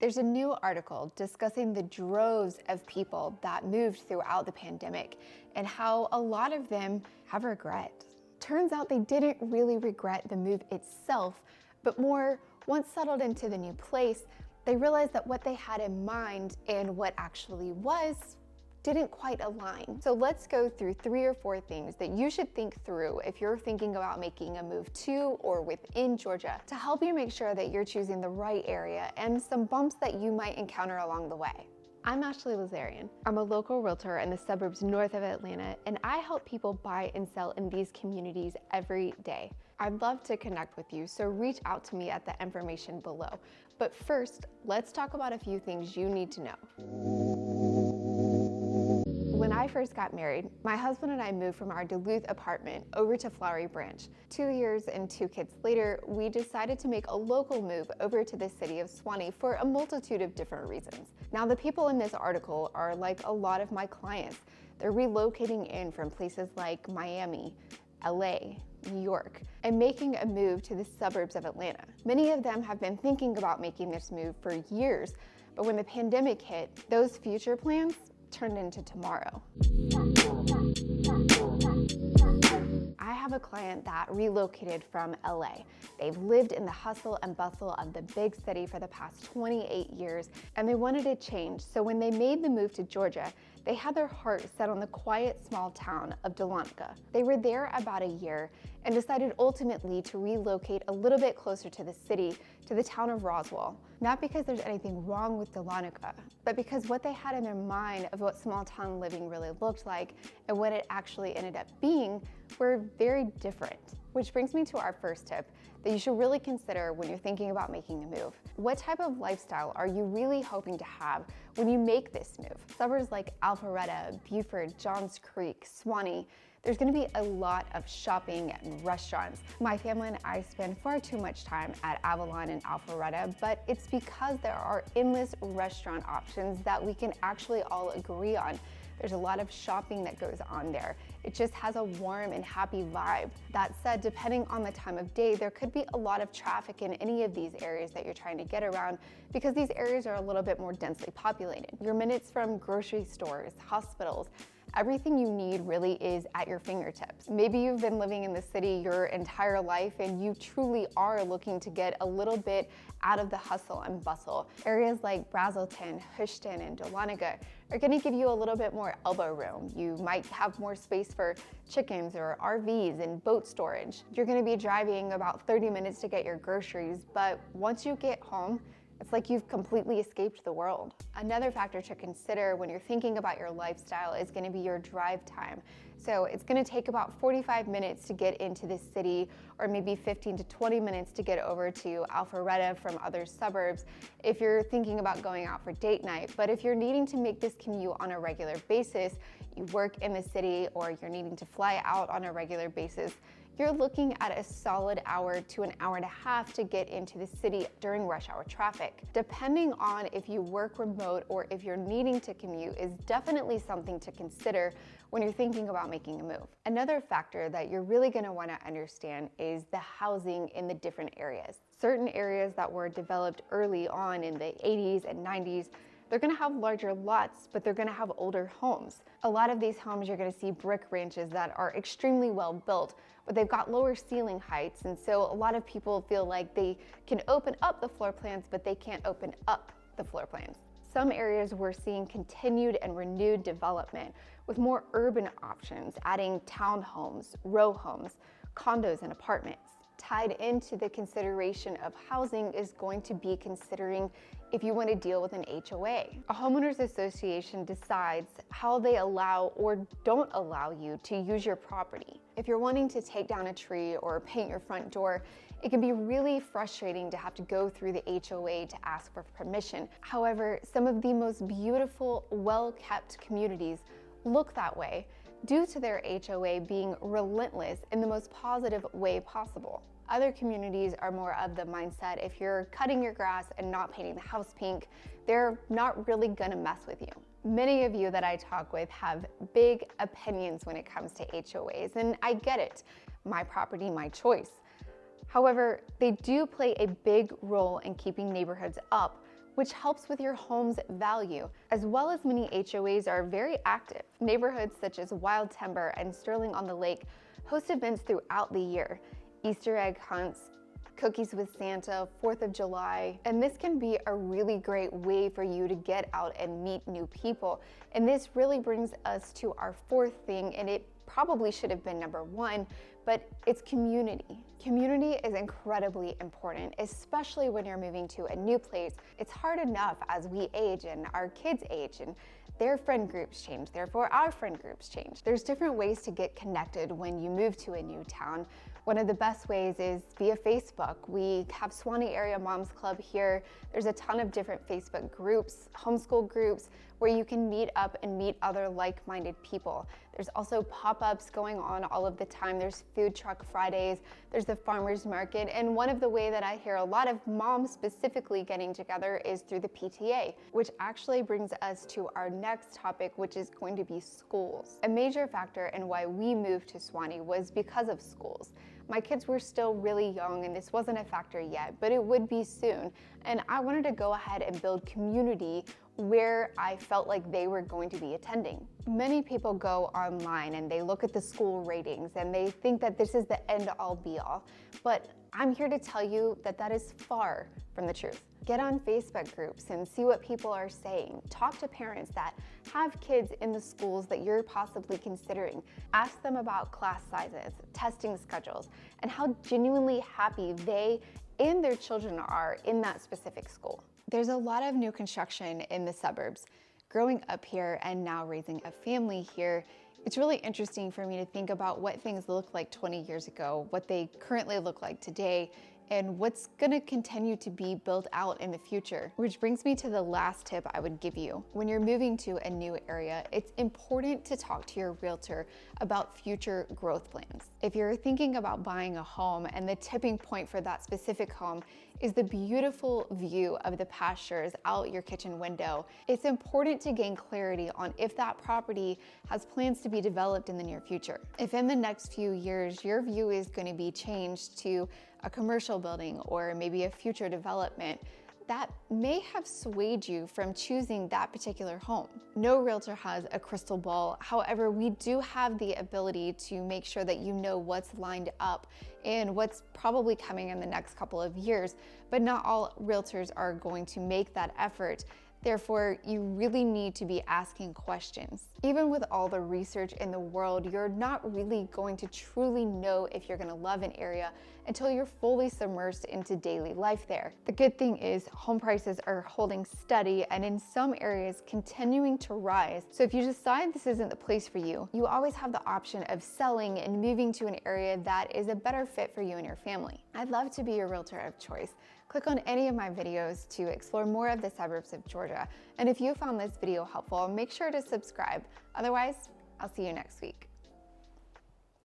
There's a new article discussing the droves of people that moved throughout the pandemic and how a lot of them have regret. Turns out they didn't really regret the move itself, but more once settled into the new place, they realized that what they had in mind and what actually was didn't quite align. So let's go through 3 or 4 things that you should think through if you're thinking about making a move to or within Georgia to help you make sure that you're choosing the right area and some bumps that you might encounter along the way. I'm Ashley Lazarian. I'm a local realtor in the suburbs north of Atlanta, and I help people buy and sell in these communities every day. I'd love to connect with you, so reach out to me at the information below. But first, let's talk about a few things you need to know. When I first got married, my husband and I moved from our Duluth apartment over to Flowery Branch. 2 years and 2 kids later, we decided to make a local move over to the city of Suwanee for a multitude of different reasons. Now, the people in this article are like a lot of my clients. They're relocating in from places like Miami, LA, New York, and making a move to the suburbs of Atlanta. Many of them have been thinking about making this move for years, but when the pandemic hit, those future plans turned into tomorrow. I have a client that relocated from LA. They've lived in the hustle and bustle of the big city for the past 28 years, and they wanted a change. So when they made the move to Georgia, they had their heart set on the quiet small town of Dahlonega. They were there about a year and decided ultimately to relocate a little bit closer to the city, to the town of Roswell. Not because there's anything wrong with Dahlonega, but because what they had in their mind of what small town living really looked like and what it actually ended up being were very different. Which brings me to our first tip that you should really consider when you're thinking about making a move. What type of lifestyle are you really hoping to have when you make this move? Suburbs like Alpharetta, Buford, Johns Creek, Suwanee, there's gonna be a lot of shopping and restaurants. My family and I spend far too much time at Avalon and Alpharetta, but it's because there are endless restaurant options that we can actually all agree on. There's a lot of shopping that goes on there. It just has a warm and happy vibe. That said, depending on the time of day, there could be a lot of traffic in any of these areas that you're trying to get around because these areas are a little bit more densely populated. You're minutes from grocery stores, hospitals. Everything you need really is at your fingertips. Maybe you've been living in the city your entire life and you truly are looking to get a little bit out of the hustle and bustle. Areas like Brazelton, Houston, and Dahlonega are gonna give you a little bit more elbow room. You might have more space for chickens or RVs and boat storage. You're gonna be driving about 30 minutes to get your groceries, but once you get home, it's like you've completely escaped the world. Another factor to consider when you're thinking about your lifestyle is gonna be your drive time. So it's gonna take about 45 minutes to get into the city, or maybe 15 to 20 minutes to get over to Alpharetta from other suburbs if you're thinking about going out for date night. But if you're needing to make this commute on a regular basis, you work in the city, or you're needing to fly out on a regular basis, you're looking at a solid hour to an hour and a half to get into the city during rush hour traffic. Depending on if you work remote or if you're needing to commute is definitely something to consider when you're thinking about making a move. Another factor that you're really gonna wanna understand is the housing in the different areas. Certain areas that were developed early on in the 80s and 90s, they're gonna have larger lots, but they're gonna have older homes. A lot of these homes, you're gonna see brick ranches that are extremely well built, but they've got lower ceiling heights, and so a lot of people feel like they can open up the floor plans, but they can't open up the floor plans. Some areas we're seeing continued and renewed development with more urban options, adding townhomes, row homes, condos, and apartments. Tied into the consideration of housing is going to be considering if you want to deal with an HOA. A homeowners association decides how they allow or don't allow you to use your property. If you're wanting to take down a tree or paint your front door, it can be really frustrating to have to go through the HOA to ask for permission. However, some of the most beautiful, well-kept communities look that way due to their HOA being relentless in the most positive way possible. Other communities are more of the mindset, if you're cutting your grass and not painting the house pink, they're not really gonna mess with you. Many of you that I talk with have big opinions when it comes to HOAs, and I get it. My property, my choice. However, they do play a big role in keeping neighborhoods up which helps with your home's value, as well as many HOAs are very active. Neighborhoods such as Wild Timber and Sterling on the Lake host events throughout the year. Easter egg hunts, cookies with Santa, 4th of July, and this can be a really great way for you to get out and meet new people. And this really brings us to our fourth thing, and it probably should have been number one, but it's community. Community is incredibly important, especially when you're moving to a new place. It's hard enough as we age and our kids age and their friend groups change, therefore our friend groups change. There's different ways to get connected when you move to a new town. One of the best ways is via Facebook. We have Suwannee Area Moms Club here. There's a ton of different Facebook groups, homeschool groups, where you can meet up and meet other like-minded people. There's also pop-ups going on all of the time. There's food truck Fridays, there's the farmers market, and one of the way that I hear a lot of moms specifically getting together is through the PTA, which actually brings us to our next topic, which is going to be schools. A major factor in why we moved to Suwannee was because of schools. My kids were still really young and this wasn't a factor yet, but it would be soon. And I wanted to go ahead and build community where I felt like they were going to be attending. Many people go online and they look at the school ratings and they think that this is the end-all be-all, but I'm here to tell you that that is far from the truth. Get on Facebook groups and see what people are saying. Talk to parents that have kids in the schools that you're possibly considering. Ask them about class sizes, testing schedules, and how genuinely happy they and their children are in that specific school. There's a lot of new construction in the suburbs. Growing up here and now raising a family here, it's really interesting for me to think about what things looked like 20 years ago, what they currently look like today, and what's gonna continue to be built out in the future. Which brings me to the last tip I would give you. When you're moving to a new area, it's important to talk to your realtor about future growth plans. If you're thinking about buying a home and the tipping point for that specific home is the beautiful view of the pastures out your kitchen window, it's important to gain clarity on if that property has plans to be developed in the near future. If in the next few years your view is going to be changed to a commercial building or maybe a future development, that may have swayed you from choosing that particular home. No realtor has a crystal ball. However, we do have the ability to make sure that you know what's lined up and what's probably coming in the next couple of years, but not all realtors are going to make that effort. Therefore, you really need to be asking questions. Even with all the research in the world, you're not really going to truly know if you're gonna love an area until you're fully submersed into daily life there. The good thing is home prices are holding steady and in some areas continuing to rise. So if you decide this isn't the place for you, you always have the option of selling and moving to an area that is a better fit for you and your family. I'd love to be your realtor of choice. Click on any of my videos to explore more of the suburbs of Georgia. And if you found this video helpful, make sure to subscribe. Otherwise, I'll see you next week.